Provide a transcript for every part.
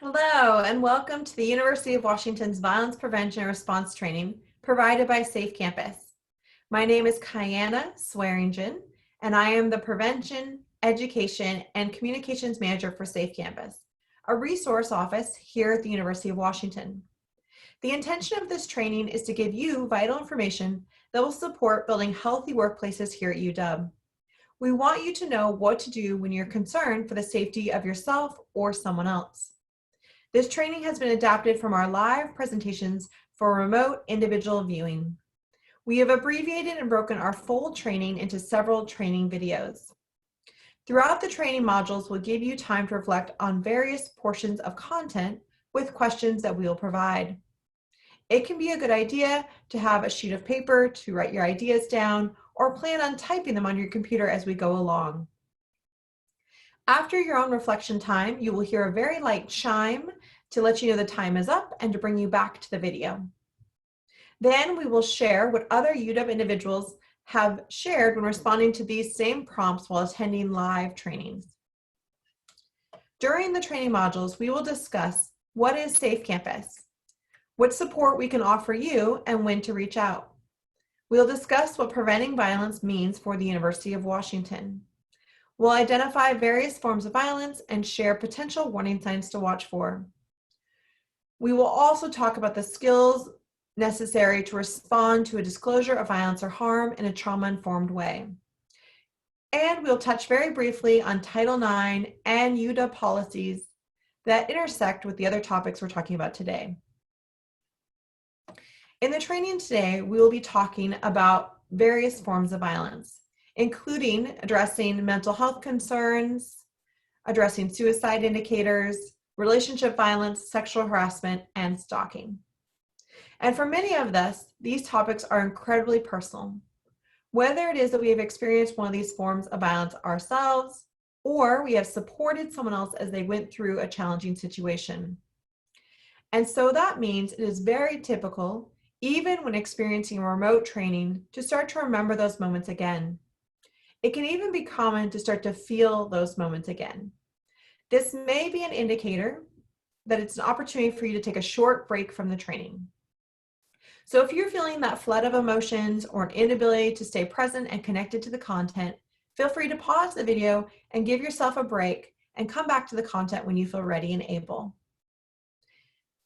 Hello, and welcome to the University of Washington's Violence Prevention and Response Training provided by Safe Campus. My name is Kyanna Swearingen, and I am the Prevention, Education, and Communications Manager for Safe Campus, a resource office here at the University of Washington. The intention of this training is to give you vital information that will support building healthy workplaces here at UW. We want you to know what to do when you're concerned for the safety of yourself or someone else. This training has been adapted from our live presentations for remote individual viewing. We have abbreviated and broken our full training into several training videos. Throughout the training modules, we'll give you time to reflect on various portions of content with questions that we will provide. It can be a good idea to have a sheet of paper to write your ideas down or plan on typing them on your computer as we go along. After your own reflection time, you will hear a very light chime to let you know the time is up and to bring you back to the video. Then we will share what other UW individuals have shared when responding to these same prompts while attending live trainings. During the training modules, we will discuss what is Safe Campus, what support we can offer you, and when to reach out. We'll discuss what preventing violence means for the University of Washington. We'll identify various forms of violence and share potential warning signs to watch for. We will also talk about the skills necessary to respond to a disclosure of violence or harm in a trauma-informed way. And we'll touch very briefly on Title IX and UW policies that intersect with the other topics we're talking about today. In the training today, we will be talking about various forms of violence, including addressing mental health concerns, addressing suicide indicators, relationship violence, sexual harassment, and stalking. And for many of us, these topics are incredibly personal. Whether it is that we have experienced one of these forms of violence ourselves, or we have supported someone else as they went through a challenging situation. And so that means it is very typical, even when experiencing remote training, to start to remember those moments again. It can even be common to start to feel those moments again. This may be an indicator that it's an opportunity for you to take a short break from the training. So if you're feeling that flood of emotions or an inability to stay present and connected to the content, feel free to pause the video and give yourself a break and come back to the content when you feel ready and able.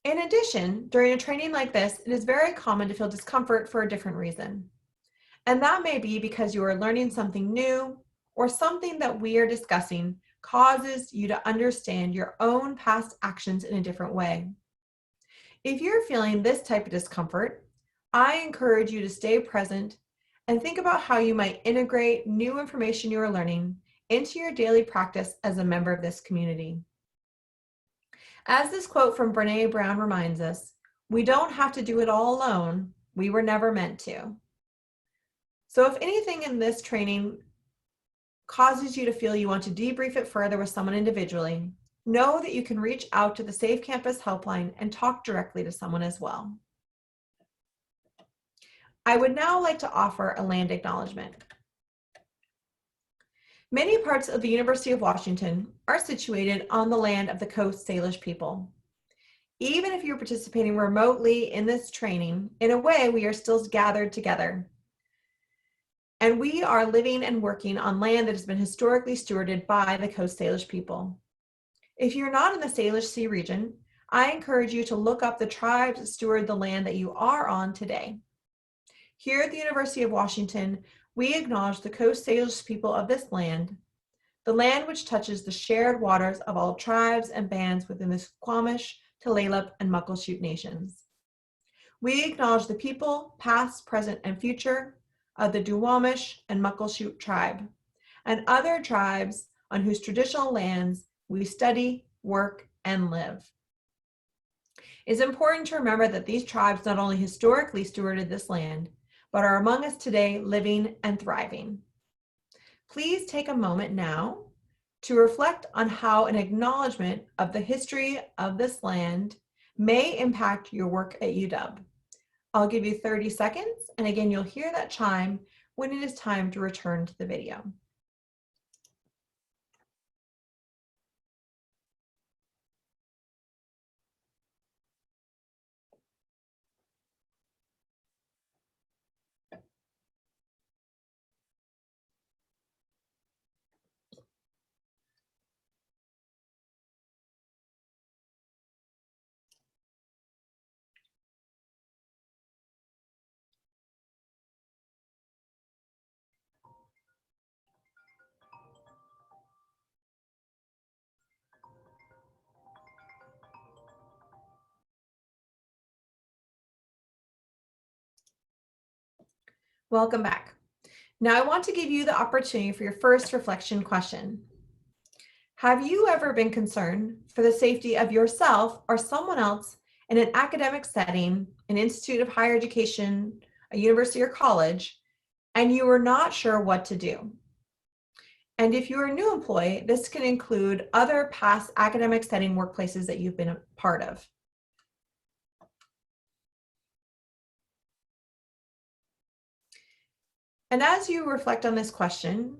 In addition, during a training like this, it is very common to feel discomfort for a different reason. And that may be because you are learning something new or something that we are discussing causes you to understand your own past actions in a different way. If you're feeling this type of discomfort, I encourage you to stay present and think about how you might integrate new information you are learning into your daily practice as a member of this community. As this quote from Brené Brown reminds us, we don't have to do it all alone. We were never meant to. So if anything in this training causes you to feel you want to debrief it further with someone individually, know that you can reach out to the Safe Campus helpline and talk directly to someone as well. I would now like to offer a land acknowledgement. Many parts of the University of Washington are situated on the land of the Coast Salish people. Even if you're participating remotely in this training, in a way we are still gathered together. And we are living and working on land that has been historically stewarded by the Coast Salish people. If you're not in the Salish Sea region, I encourage you to look up the tribes that steward the land that you are on today. Here at the University of Washington, we acknowledge the Coast Salish people of this land, the land which touches the shared waters of all tribes and bands within the Squamish, Tulalip, and Muckleshoot nations. We acknowledge the people, past, present, and future, of the Duwamish and Muckleshoot tribe, and other tribes on whose traditional lands we study, work, and live. It's important to remember that these tribes not only historically stewarded this land, but are among us today living and thriving. Please take a moment now to reflect on how an acknowledgement of the history of this land may impact your work at UW. I'll give you 30 seconds, and again, you'll hear that chime when it is time to return to the video. Welcome back. Now I want to give you the opportunity for your first reflection question. Have you ever been concerned for the safety of yourself or someone else in an academic setting, an institute of higher education, a university or college, and you were not sure what to do? And if you're a new employee, this can include other past academic setting workplaces that you've been a part of. And as you reflect on this question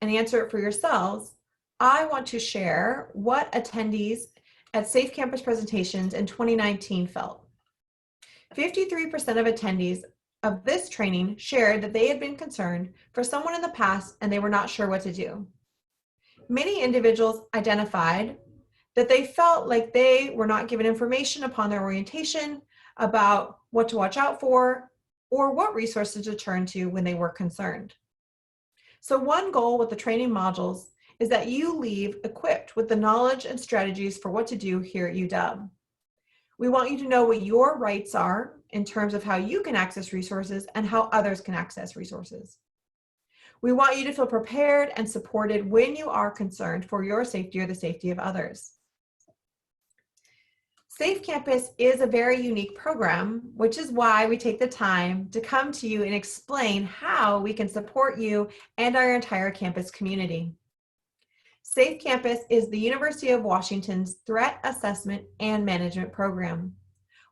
and answer it for yourselves, I want to share what attendees at Safe Campus presentations in 2019 felt. 53% of attendees of this training shared that they had been concerned for someone in the past and they were not sure what to do. Many individuals identified that they felt like they were not given information upon their orientation about what to watch out for or what resources to turn to when they were concerned. So one goal with the training modules is that you leave equipped with the knowledge and strategies for what to do here at UW. We want you to know what your rights are in terms of how you can access resources and how others can access resources. We want you to feel prepared and supported when you are concerned for your safety or the safety of others. Safe Campus is a very unique program, which is why we take the time to come to you and explain how we can support you and our entire campus community. Safe Campus is the University of Washington's threat assessment and management program.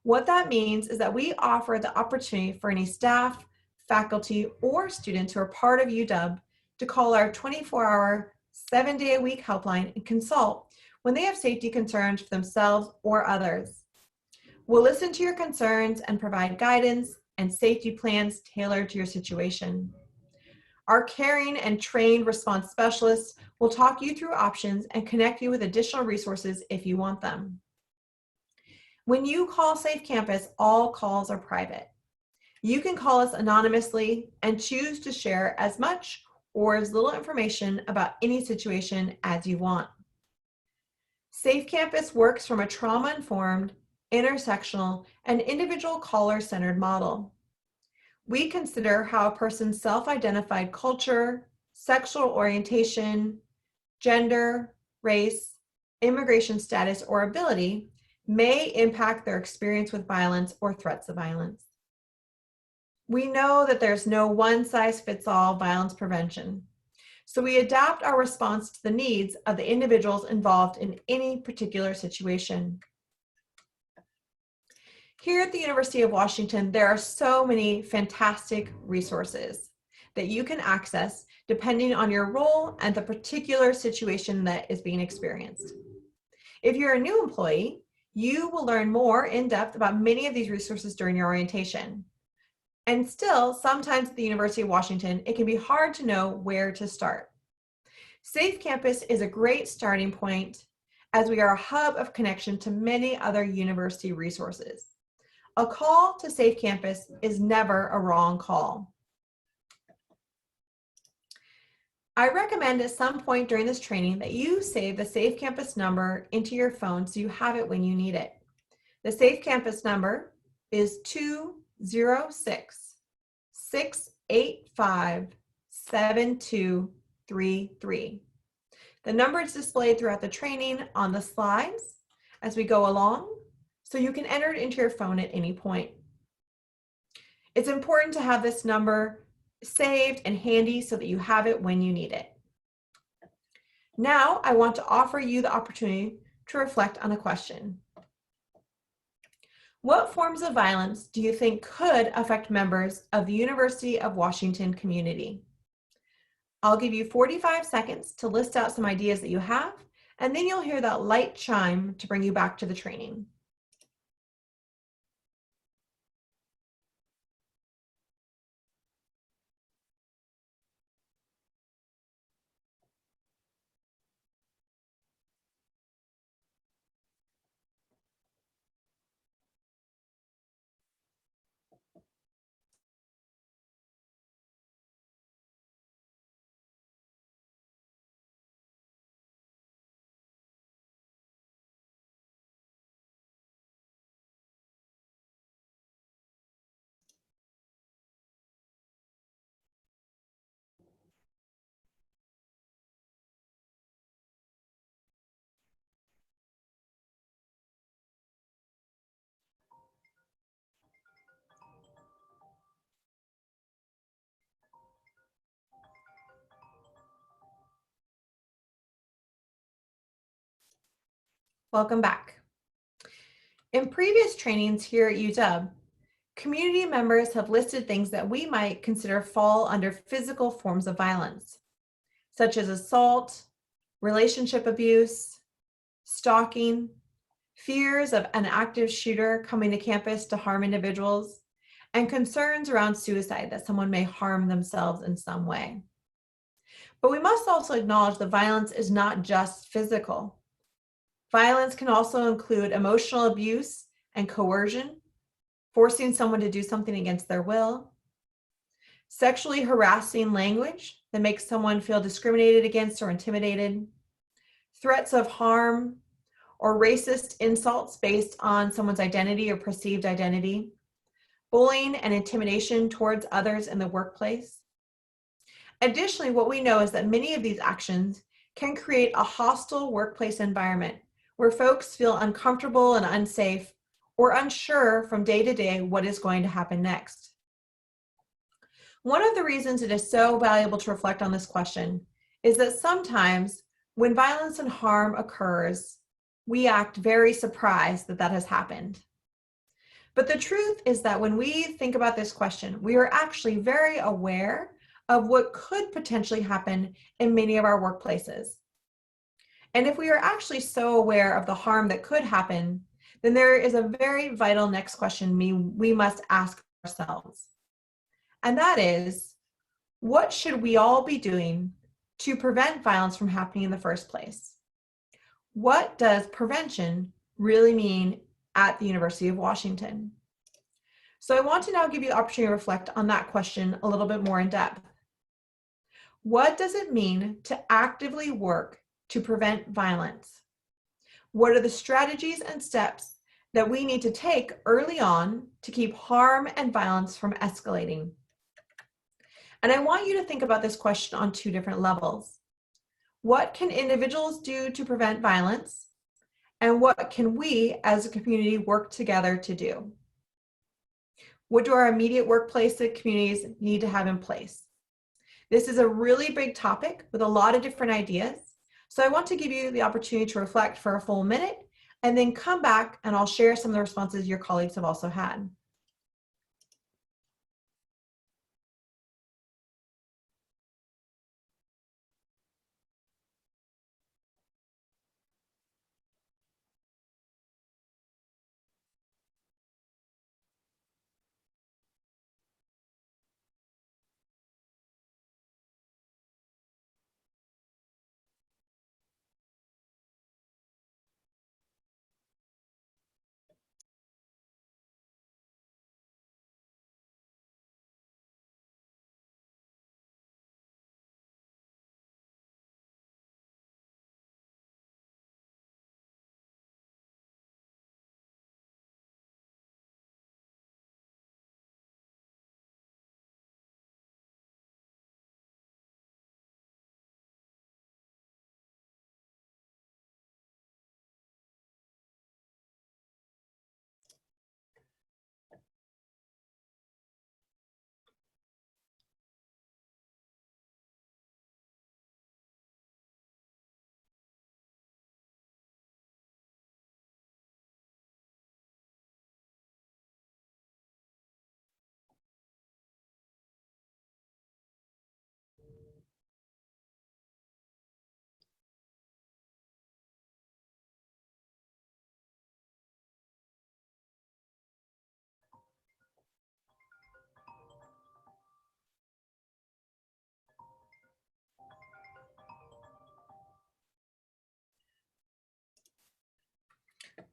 What that means is that we offer the opportunity for any staff, faculty, or students who are part of UW to call our 24-hour, 7-day-a-week helpline and consult when they have safety concerns for themselves or others. We'll listen to your concerns and provide guidance and safety plans tailored to your situation. Our caring and trained response specialists will talk you through options and connect you with additional resources if you want them. When you call Safe Campus, all calls are private. You can call us anonymously and choose to share as much or as little information about any situation as you want. Safe Campus works from a trauma-informed, intersectional, and individual caller-centered model. We consider how a person's self-identified culture, sexual orientation, gender, race, immigration status, or ability may impact their experience with violence or threats of violence. We know that there's no one-size-fits-all violence prevention, so we adapt our response to the needs of the individuals involved in any particular situation. Here at the University of Washington, there are so many fantastic resources that you can access depending on your role and the particular situation that is being experienced. If you're a new employee, you will learn more in depth about many of these resources during your orientation. And still, sometimes at the University of Washington, it can be hard to know where to start. Safe Campus is a great starting point as we are a hub of connection to many other university resources. A call to Safe Campus is never a wrong call. I recommend at some point during this training that you save the Safe Campus number into your phone so you have it when you need it. The Safe Campus number is 206-685-7233. The number is displayed throughout the training on the slides as we go along, so you can enter it into your phone at any point. It's important to have this number saved and handy so that you have it when you need it. Now, I want to offer you the opportunity to reflect on a question. What forms of violence do you think could affect members of the University of Washington community? I'll give you 45 seconds to list out some ideas that you have, and then you'll hear that light chime to bring you back to the training. Welcome back. In previous trainings here at UW, community members have listed things that we might consider fall under physical forms of violence, such as assault, relationship abuse, stalking, fears of an active shooter coming to campus to harm individuals, and concerns around suicide, that someone may harm themselves in some way. But we must also acknowledge that violence is not just physical. Violence can also include emotional abuse and coercion, forcing someone to do something against their will, sexually harassing language that makes someone feel discriminated against or intimidated, threats of harm, or racist insults based on someone's identity or perceived identity, bullying and intimidation towards others in the workplace. Additionally, what we know is that many of these actions can create a hostile workplace environment where folks feel uncomfortable and unsafe or unsure from day to day what is going to happen next. One of the reasons it is so valuable to reflect on this question is that sometimes when violence and harm occurs, we act very surprised that that has happened. But the truth is that when we think about this question, we are actually very aware of what could potentially happen in many of our workplaces. And if we are actually so aware of the harm that could happen, then there is a very vital next question we must ask ourselves. And that is, what should we all be doing to prevent violence from happening in the first place? What does prevention really mean at the University of Washington? So I want to now give you the opportunity to reflect on that question a little bit more in depth. What does it mean to actively work to prevent violence? What are the strategies and steps that we need to take early on to keep harm and violence from escalating? And I want you to think about this question on two different levels. What can individuals do to prevent violence? And what can we as a community work together to do? What do our immediate workplace and communities need to have in place? This is a really big topic with a lot of different ideas. So I want to give you the opportunity to reflect for a full minute and then come back and I'll share some of the responses your colleagues have also had.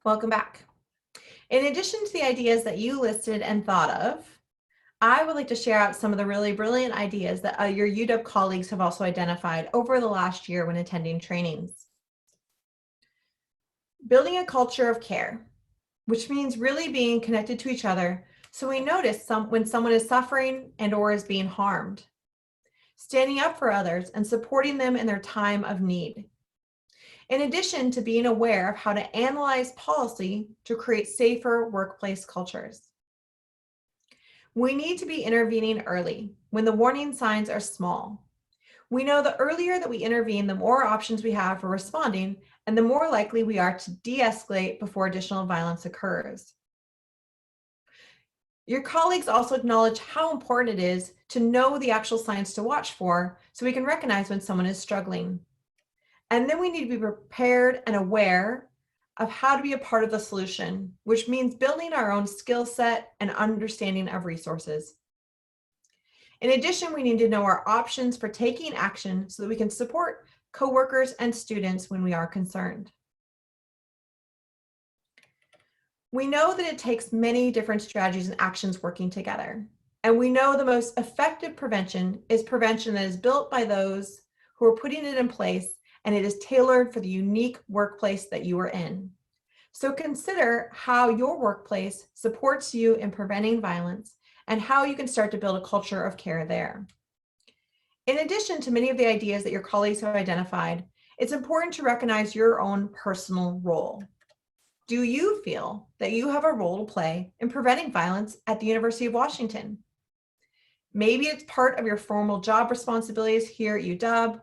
Welcome back. In addition to the ideas that you listed and thought of, I would like to share out some of the really brilliant ideas that your UW colleagues have also identified over the last year when attending trainings. Building a culture of care, which means really being connected to each other so we notice when someone is suffering and or is being harmed. Standing up for others and supporting them in their time of need. In addition to being aware of how to analyze policy to create safer workplace cultures. We need to be intervening early when the warning signs are small. We know the earlier that we intervene, the more options we have for responding, and the more likely we are to de-escalate before additional violence occurs. Your colleagues also acknowledge how important it is to know the actual signs to watch for so we can recognize when someone is struggling. And then we need to be prepared and aware of how to be a part of the solution, which means building our own skill set and understanding of resources. In addition, we need to know our options for taking action so that we can support coworkers and students when we are concerned. We know that it takes many different strategies and actions working together. And we know the most effective prevention is prevention that is built by those who are putting it in place, and it is tailored for the unique workplace that you are in. So consider how your workplace supports you in preventing violence and how you can start to build a culture of care there. In addition to many of the ideas that your colleagues have identified, it's important to recognize your own personal role. Do you feel that you have a role to play in preventing violence at the University of Washington? Maybe it's part of your formal job responsibilities here at UW,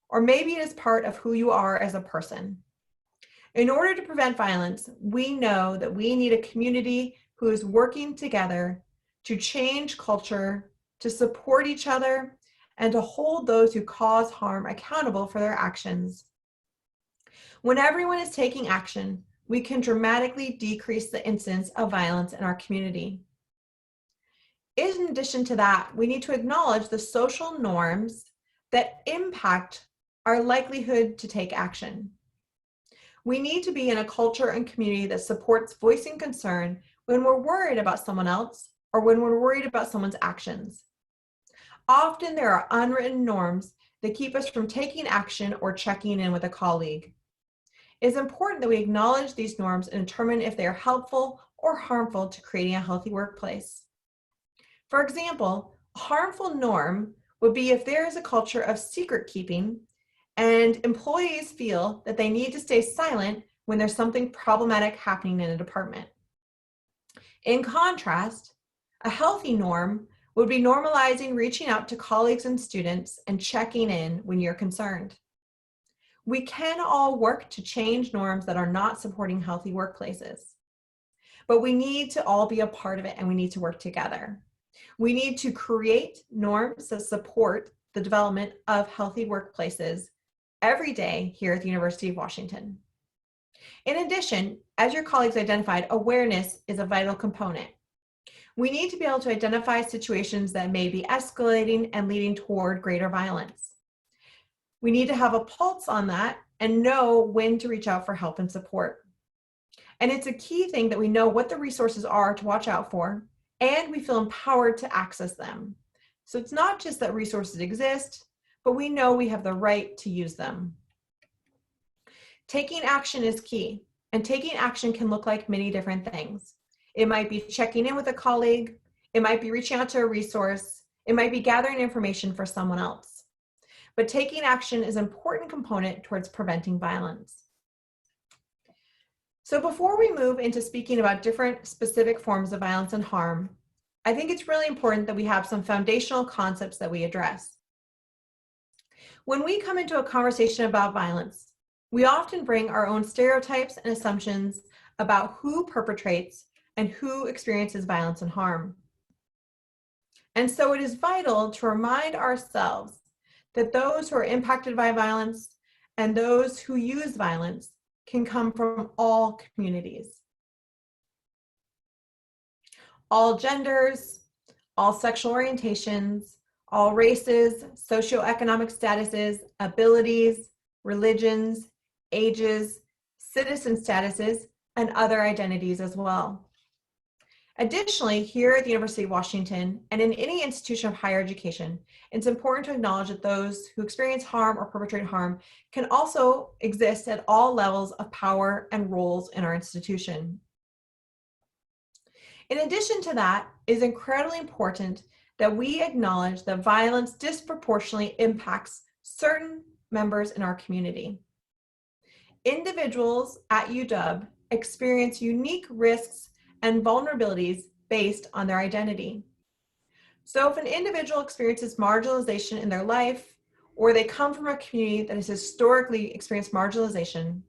or maybe it is part of who you are as a person. In order to prevent violence, we know that we need a community who is working together to change culture, to support each other, and to hold those who cause harm accountable for their actions. When everyone is taking action, we can dramatically decrease the incidence of violence in our community. In addition to that, we need to acknowledge the social norms that impact our likelihood to take action. We need to be in a culture and community that supports voicing concern when we're worried about someone else or when we're worried about someone's actions. Often there are unwritten norms that keep us from taking action or checking in with a colleague. It is important that we acknowledge these norms and determine if they are helpful or harmful to creating a healthy workplace. For example, a harmful norm would be if there is a culture of secret keeping and employees feel that they need to stay silent when there's something problematic happening in a department. In contrast, a healthy norm would be normalizing reaching out to colleagues and students and checking in when you're concerned. We can all work to change norms that are not supporting healthy workplaces, but we need to all be a part of it and we need to work together. We need to create norms that support the development of healthy workplaces every day here at the University of Washington. In addition, as your colleagues identified, awareness is a vital component. We need to be able to identify situations that may be escalating and leading toward greater violence. We need to have a pulse on that and know when to reach out for help and support. And it's a key thing that we know what the resources are to watch out for, and we feel empowered to access them. So it's not just that resources exist, but we know we have the right to use them. Taking action is key, and taking action can look like many different things. It might be checking in with a colleague, it might be reaching out to a resource, it might be gathering information for someone else. But taking action is an important component towards preventing violence. So before we move into speaking about different specific forms of violence and harm, I think it's really important that we have some foundational concepts that we address. When we come into a conversation about violence, we often bring our own stereotypes and assumptions about who perpetrates and who experiences violence and harm. And so it is vital to remind ourselves that those who are impacted by violence and those who use violence can come from all communities. All genders, all sexual orientations, all races, socioeconomic statuses, abilities, religions, ages, citizen statuses, and other identities as well. Additionally, here at the University of Washington and in any institution of higher education, it's important to acknowledge that those who experience harm or perpetrate harm can also exist at all levels of power and roles in our institution. In addition to that, it is incredibly important that we acknowledge that violence disproportionately impacts certain members in our community. Individuals at UW experience unique risks and vulnerabilities based on their identity. So if an individual experiences marginalization in their life or they come from a community that has historically experienced marginalization,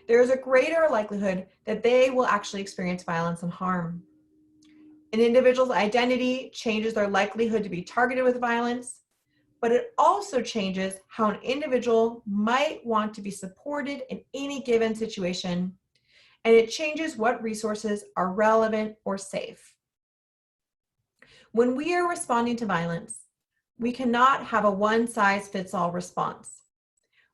there is a greater likelihood that they will actually experience violence and harm. An individual's identity changes their likelihood to be targeted with violence, but it also changes how an individual might want to be supported in any given situation, and it changes what resources are relevant or safe. When we are responding to violence, we cannot have a one-size-fits-all response.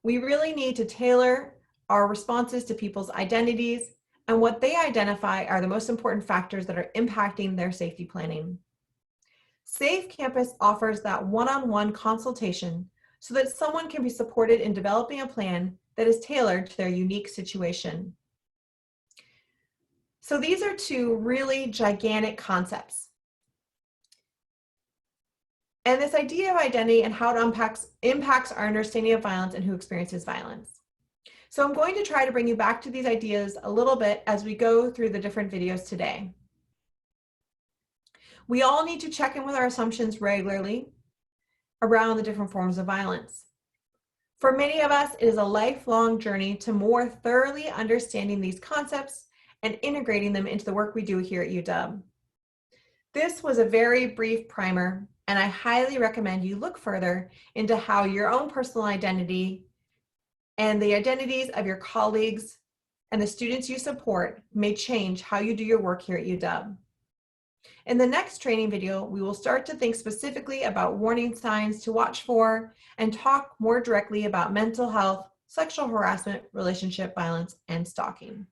We really need to tailor our responses to people's identities and what they identify are the most important factors that are impacting their safety planning. Safe Campus offers that one-on-one consultation so that someone can be supported in developing a plan that is tailored to their unique situation. So these are two really gigantic concepts. And this idea of identity and how it impacts our understanding of violence and who experiences violence. So I'm going to try to bring you back to these ideas a little bit as we go through the different videos today. We all need to check in with our assumptions regularly around the different forms of violence. For many of us, it is a lifelong journey to more thoroughly understanding these concepts and integrating them into the work we do here at UW. This was a very brief primer, and I highly recommend you look further into how your own personal identity and the identities of your colleagues and the students you support may change how you do your work here at UW. In the next training video, we will start to think specifically about warning signs to watch for and talk more directly about mental health, sexual harassment, relationship violence, and stalking.